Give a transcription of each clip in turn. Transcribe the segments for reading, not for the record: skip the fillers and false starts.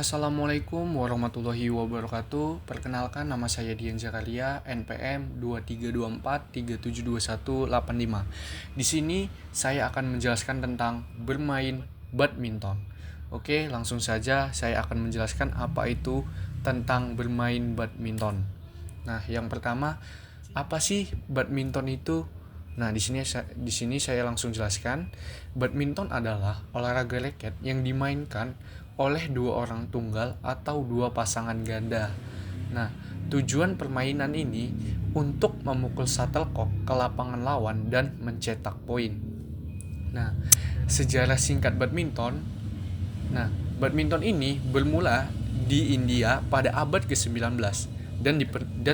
Assalamualaikum warahmatullahi wabarakatuh. Perkenalkan, nama saya Dian Zakaria, NPM 2324372185. Di sini saya akan menjelaskan tentang bermain badminton. Oke, langsung saja saya akan menjelaskan apa itu tentang bermain badminton. Nah, yang pertama, apa sih badminton itu? Nah, di sini saya langsung jelaskan. Badminton adalah olahraga raket yang dimainkan oleh dua orang tunggal atau dua pasangan ganda. Nah, tujuan permainan ini untuk memukul shuttlecock ke lapangan lawan dan mencetak poin. Nah, sejarah singkat badminton. Nah, badminton ini bermula di India pada abad ke-19 dan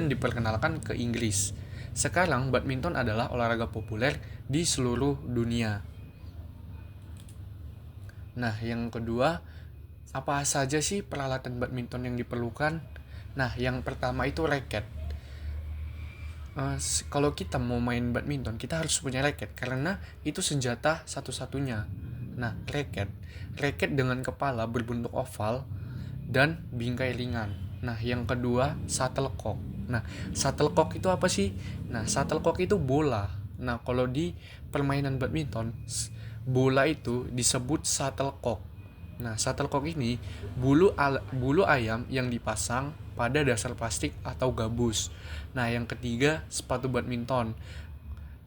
diperkenalkan ke Inggris. Sekarang badminton adalah olahraga populer di seluruh dunia. Nah, yang kedua, apa saja sih peralatan badminton yang diperlukan? Nah, yang pertama itu raket. Kalau kita mau main badminton, kita harus punya raket karena itu senjata satu-satunya. Nah, raket dengan kepala berbentuk oval dan bingkai ringan. Nah, yang kedua, shuttlecock. Nah, shuttlecock itu apa sih? Nah, shuttlecock itu bola. Nah, kalau di permainan badminton, bola itu disebut shuttlecock. Nah, shuttlecock ini bulu ayam yang dipasang pada dasar plastik atau gabus. Nah, yang ketiga, sepatu badminton.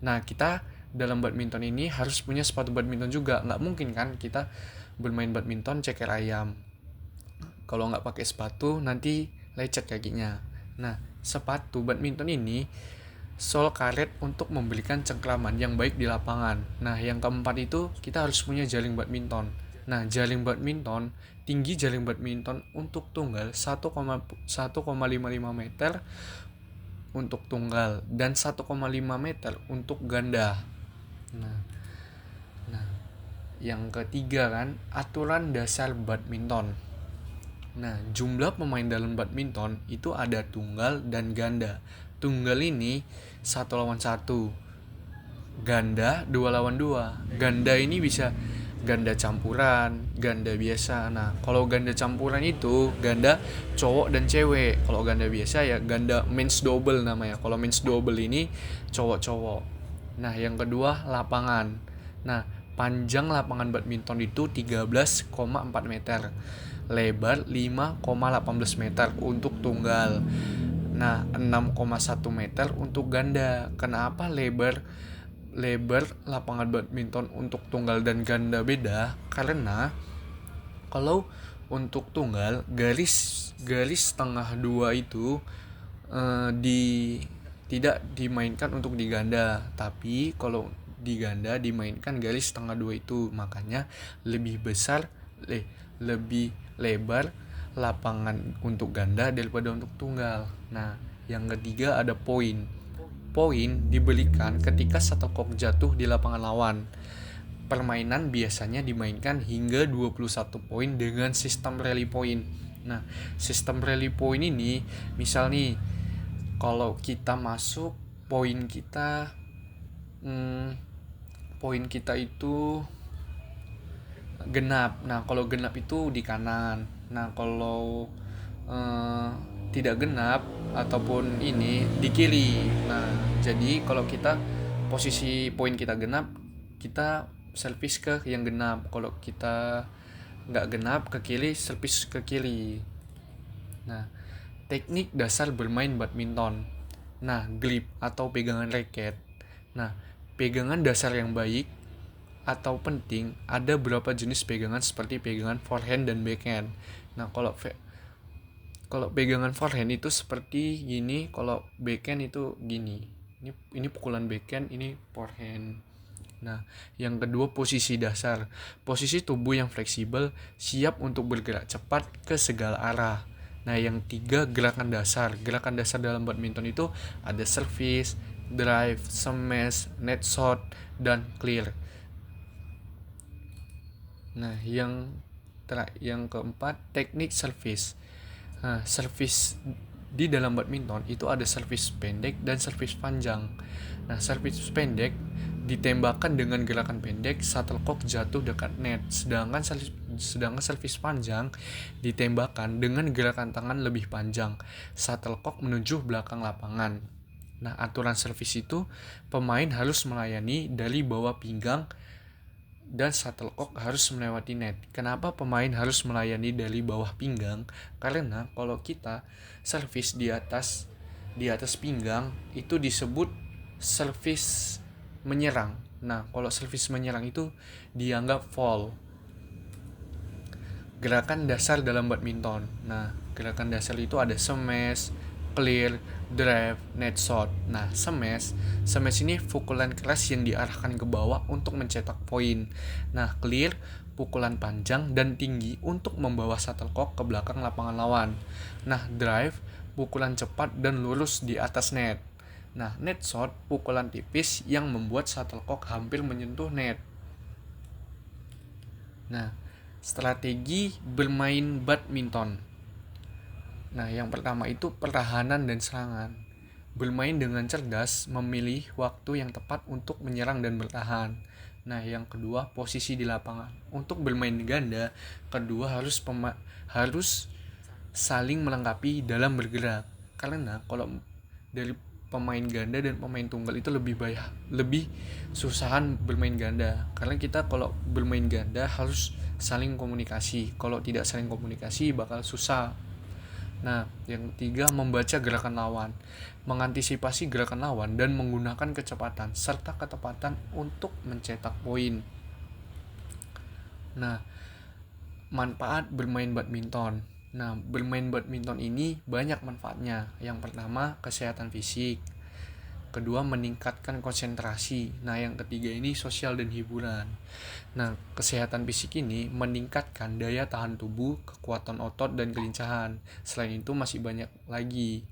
Nah, kita dalam badminton ini harus punya sepatu badminton juga. Nggak mungkin kan kita bermain badminton ceker ayam. Kalau nggak pakai sepatu, nanti lecet kakinya. Nah, sepatu badminton ini sol karet untuk memberikan cengkraman yang baik di lapangan. Nah, yang keempat itu kita harus punya jaring badminton. Nah, tinggi jaring badminton untuk tunggal 1,55 meter untuk tunggal dan 1,5 meter untuk ganda. Nah, yang ketiga kan, aturan dasar badminton. Nah, jumlah pemain dalam badminton itu ada tunggal dan ganda. Tunggal ini 1 lawan 1. Ganda 2 lawan 2. Ganda ini bisa ganda campuran, ganda biasa. Nah, kalau ganda campuran itu ganda cowok dan cewek. Kalau ganda biasa ya ganda men's double namanya. Kalau men's double ini cowok-cowok. Nah, yang kedua lapangan. Nah, panjang lapangan badminton itu 13,4 meter. Lebar 5,18 meter untuk tunggal. Nah, 6,1 meter untuk ganda. Kenapa lebar lapangan badminton untuk tunggal dan ganda beda? Karena kalau untuk tunggal garis tengah 2 itu tidak dimainkan untuk di ganda, tapi kalau di ganda dimainkan garis tengah 2 itu. Makanya lebih lebih lebar lapangan untuk ganda daripada untuk tunggal. Nah, yang ketiga ada poin. Poin diberikan ketika shuttlecock jatuh di lapangan lawan. Permainan biasanya dimainkan hingga 21 poin dengan sistem rally point. Nah, sistem rally point ini misal nih, kalau kita masuk poin kita itu genap. Nah, kalau genap itu di kanan. Nah, kalau tidak genap ataupun ini di kiri. Nah, jadi kalau kita posisi poin kita genap, kita servis ke yang genap. Kalau kita nggak genap ke kiri, servis ke kiri. Nah, teknik dasar bermain badminton. Nah, grip atau pegangan raket. Nah, pegangan dasar yang baik atau penting, ada beberapa jenis pegangan seperti pegangan forehand dan backhand. Nah, kalau pegangan forehand itu seperti gini, kalau backhand itu gini. Ini pukulan backhand, ini forehand. Nah, yang kedua posisi dasar. Posisi tubuh yang fleksibel, siap untuk bergerak cepat ke segala arah. Nah, yang tiga gerakan dasar. Gerakan dasar dalam badminton itu ada service, drive, smash, net shot, dan clear. Nah, yang keempat teknik service. Nah, service di dalam badminton itu ada service pendek dan service panjang. Nah, service pendek ditembakkan dengan gerakan pendek, shuttlecock jatuh dekat net, sedangkan servis panjang ditembakkan dengan gerakan tangan lebih panjang, shuttlecock menuju belakang lapangan. Nah, aturan servis itu pemain harus melayani dari bawah pinggang dan shuttlecock harus melewati net. Kenapa pemain harus melayani dari bawah pinggang? Karena kalau kita servis di atas pinggang itu disebut servis menyerang. Nah, kalau servis menyerang itu dianggap foul. Gerakan dasar dalam badminton. Nah, gerakan dasar itu ada smash, clear, drive, net shot. Nah, smash ini pukulan keras yang diarahkan ke bawah untuk mencetak poin. Nah, clear, pukulan panjang dan tinggi untuk membawa shuttlecock ke belakang lapangan lawan. Nah, drive, pukulan cepat dan lurus di atas net. Nah, net shot, pukulan tipis yang membuat shuttlecock hampir menyentuh net. Nah, strategi bermain badminton. Nah, yang pertama itu pertahanan dan serangan. Bermain dengan cerdas, memilih waktu yang tepat untuk menyerang dan bertahan. Nah, yang kedua, posisi di lapangan. Untuk bermain ganda, kedua harus saling melengkapi dalam bergerak. Karena kalau dari pemain ganda dan pemain tunggal itu lebih susahan bermain ganda. Karena kita kalau bermain ganda harus saling komunikasi. Kalau tidak saling komunikasi bakal susah. Nah, yang ketiga, membaca gerakan lawan, mengantisipasi gerakan lawan dan menggunakan kecepatan serta ketepatan untuk mencetak poin. Nah, manfaat bermain badminton. Nah, bermain badminton ini banyak manfaatnya. Yang pertama, kesehatan fisik. Kedua, meningkatkan konsentrasi. Nah, yang ketiga ini sosial dan hiburan. Nah, kesehatan fisik ini meningkatkan daya tahan tubuh, kekuatan otot, dan kelincahan. Selain itu masih banyak lagi.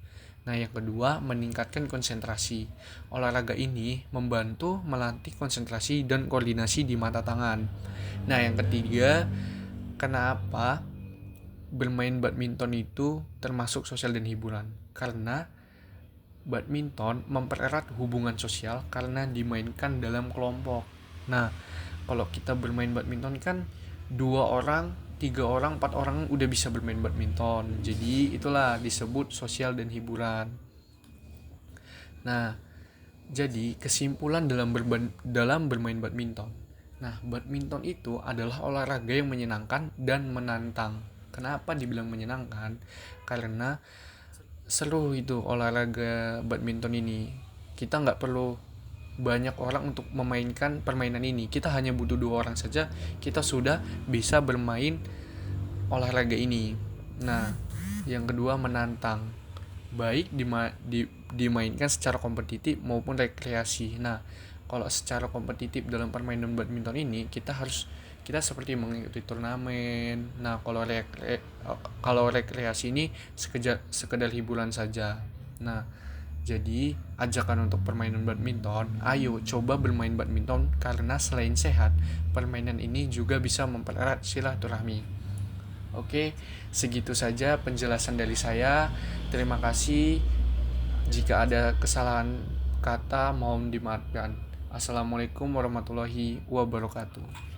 Nah, yang kedua, meningkatkan konsentrasi. Olahraga ini membantu melatih konsentrasi dan koordinasi di mata tangan. Nah, yang ketiga, kenapa bermain badminton itu termasuk sosial dan hiburan? Karena badminton mempererat hubungan sosial karena dimainkan dalam kelompok. Nah, kalau kita bermain badminton kan 2 orang, 3 orang, 4 orang udah bisa bermain badminton. Jadi itulah disebut sosial dan hiburan. Nah, jadi kesimpulan dalam bermain badminton. Nah, badminton itu adalah olahraga yang menyenangkan dan menantang. Kenapa dibilang menyenangkan? Karena seru itu olahraga badminton ini. Kita nggak perlu banyak orang untuk memainkan permainan ini. Kita hanya butuh 2 orang saja, kita sudah bisa bermain olahraga ini. Nah, yang kedua, menantang, baik dimainkan secara kompetitif maupun rekreasi. Nah, kalau secara kompetitif dalam permainan badminton ini kita seperti mengikuti turnamen. Nah, kalau rekreasi ini sekedar hiburan saja. Nah, jadi ajakan untuk permainan badminton, ayo coba bermain badminton karena selain sehat, permainan ini juga bisa mempererat silaturahmi. Oke, segitu saja penjelasan dari saya. Terima kasih. Jika ada kesalahan kata mohon dimaafkan. Assalamualaikum warahmatullahi wabarakatuh.